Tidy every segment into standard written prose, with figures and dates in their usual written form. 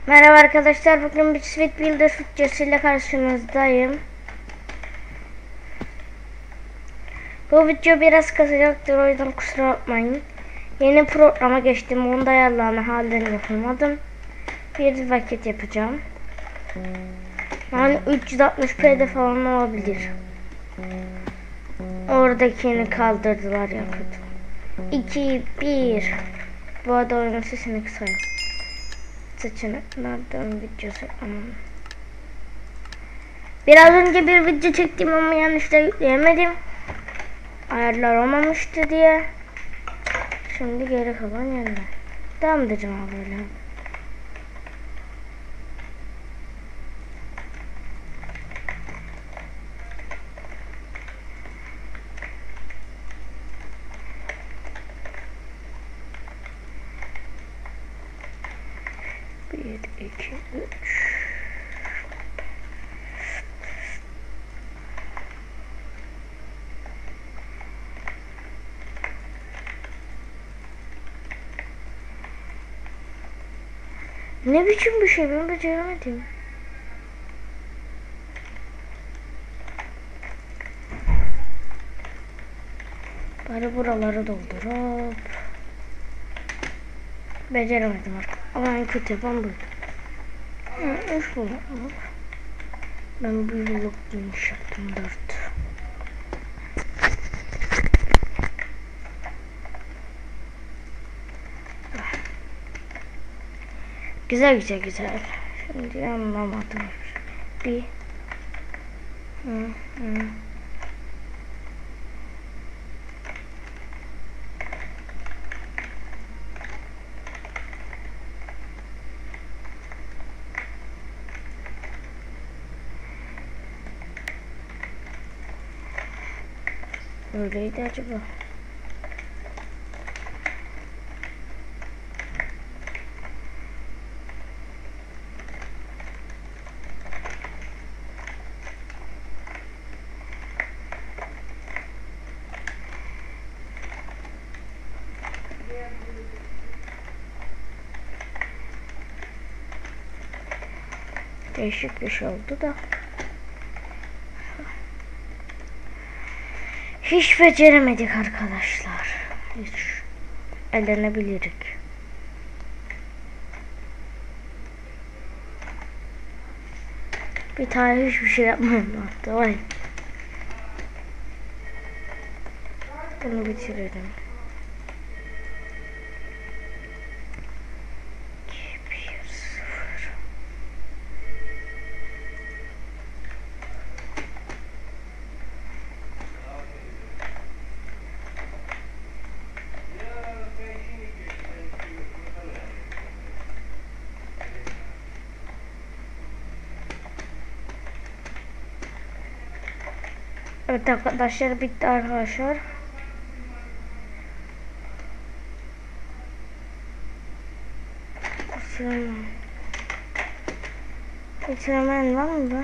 Merhaba arkadaşlar, bugün bir Sweet Builder videosuyla karşınızdayım. Bu video biraz kasacaktır, o yüzden kusura bakmayın. Yeni programa geçtim, onun da ayarlarını halen yapamadım. Bir vakit yapacağım. Yani 360p'de falan olabilir. Oradakini kaldırdılar ya kötü. 2, 1. Bu arada oyunun sesini kısayım. Seçeneklerden videosu. Biraz önce bir video çektim ama yanlışlıkla yükleyemedim. Ayarlar olmamıştı diye. Şimdi geri kalan yerler. Devam edeceğim abi böyle. Bir, iki, üç. Ne biçim bir şey, ben beceremedim. Bari buraları doldurup. Beceremedim artık. Ama en kötü yapan buydu. Üç buluk. Ben bir buluk geniş yaptım, 4. Güzel. Şimdi anlamadım. Bir. Öyleydi acaba. Değişik bir şey oldu da. Hiç beceremedik arkadaşlar. Hiç eğlenebilirik. Bir tane hiçbir şey yapmayayım hatta. Vay. Bunu bitirelim. Evet arkadaşlar, bitti arkadaşlar. Bitirmen var mı be?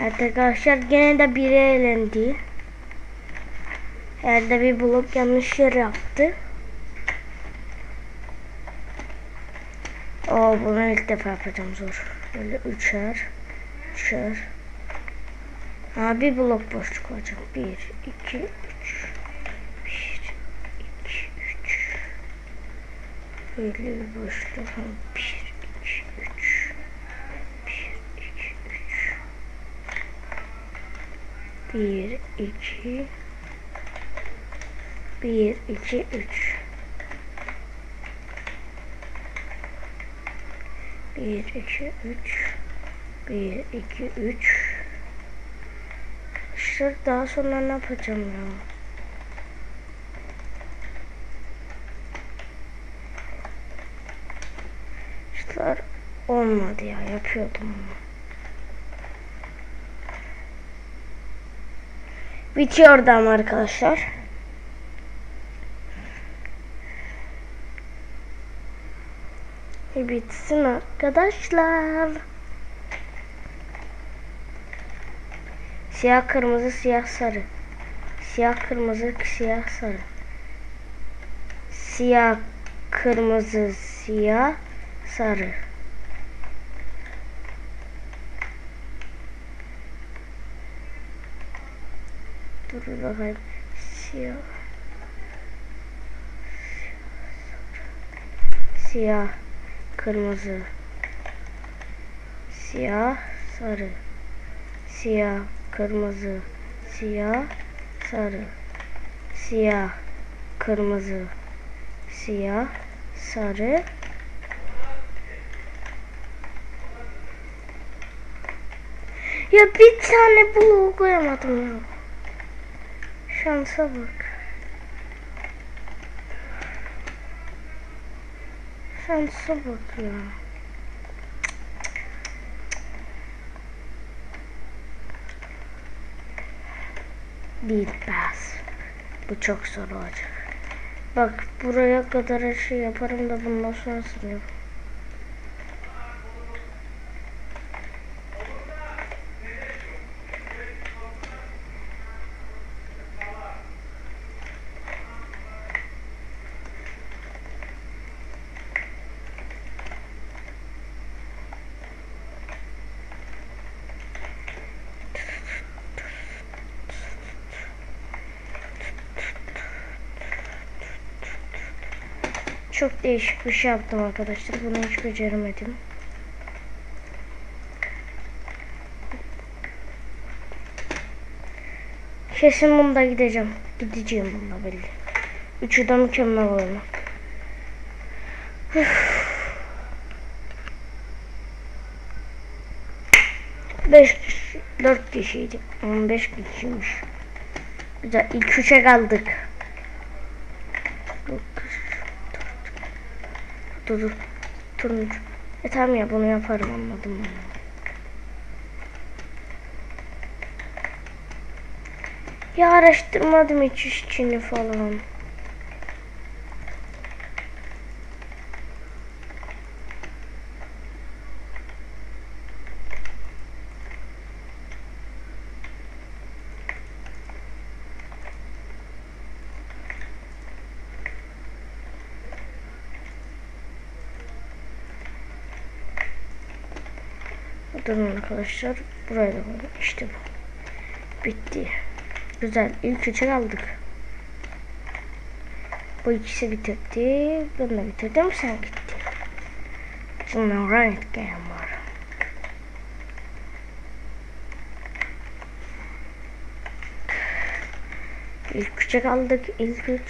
Evet arkadaşlar, gene de biri elendi. Yerde bir blok yanlış yer yaptı. Bunu ilk defa yapacağım, zor. Böyle üçer. Bir blok boşluk olacak. 1, 2, 3. 1, 2, 3. Böyle bir boşluk. 1, 2, 3. 1, 2, 3. 1, 2, 3. 1, 2, 3. 1, 2, 3. İşte daha sonra ne yapacağım ya? İşte olmadı ya, yapıyordum ama. Bitiyordu ama arkadaşlar. Bitsin arkadaşlar. Siyah kırmızı siyah sarı. Siyah kırmızı siyah sarı. Siyah kırmızı siyah sarı. Dur bakayım. Siyah. Siyah kırmızı siyah sarı. Siyah kırmızı siyah sarı. Siyah kırmızı siyah sarı. Ya bir tane bloğu koyamadım ya. Şansa bak. Şansa bak ya. Bitmez. Bu çok zor olacak. Bak buraya kadar her şey yaparım da bundan sonrasını yap. Çok değişik bir şey yaptım arkadaşlar. Bunu hiç beceremedim. Kesin bunda gideceğim. Gideceğim bunda belli. Üçü de mükemmel oldu. 5 kişi, 4 kişiydik. 15 kişiymiş. Güzel. İlk 3'e kaldık. Dur. Turuncu. Tamam ya bunu yaparım anladım. Ya araştırmadım hiç işçini falan. Durun arkadaşlar. Buraya da koydum. İşte bu. Bitti. Güzel. İlk 3'e kaldık. Bu ikisi bitirdi. Ben de bitirdim. Sen gitti. Şimdi run it game var. İlk 3'e kaldık. İlk 3.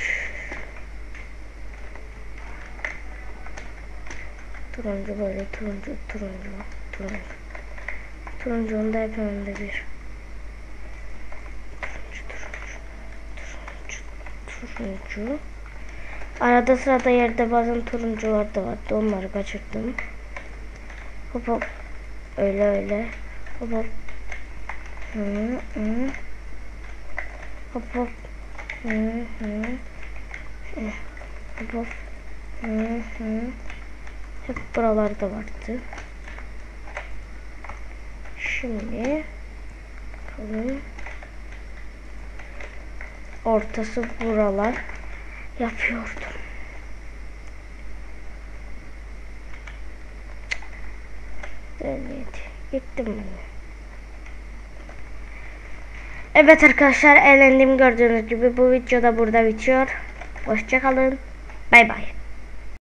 Turuncu böyle. Turuncu. Turuncunun da hep önünde bir. Turuncu. Arada sırada yerde bazen turuncular da vardı. Onları kaçırdım. Hop hop. Öyle. Hop hop. Hop hop. Hop hop. Hep buralarda vardı. Şimdi bakalım. Ortası buralar yapıyordum. Evet. Gittim ben. Evet arkadaşlar eğlendim gördüğünüz gibi bu video da burada bitiyor. Hoşça kalın. Bay bay.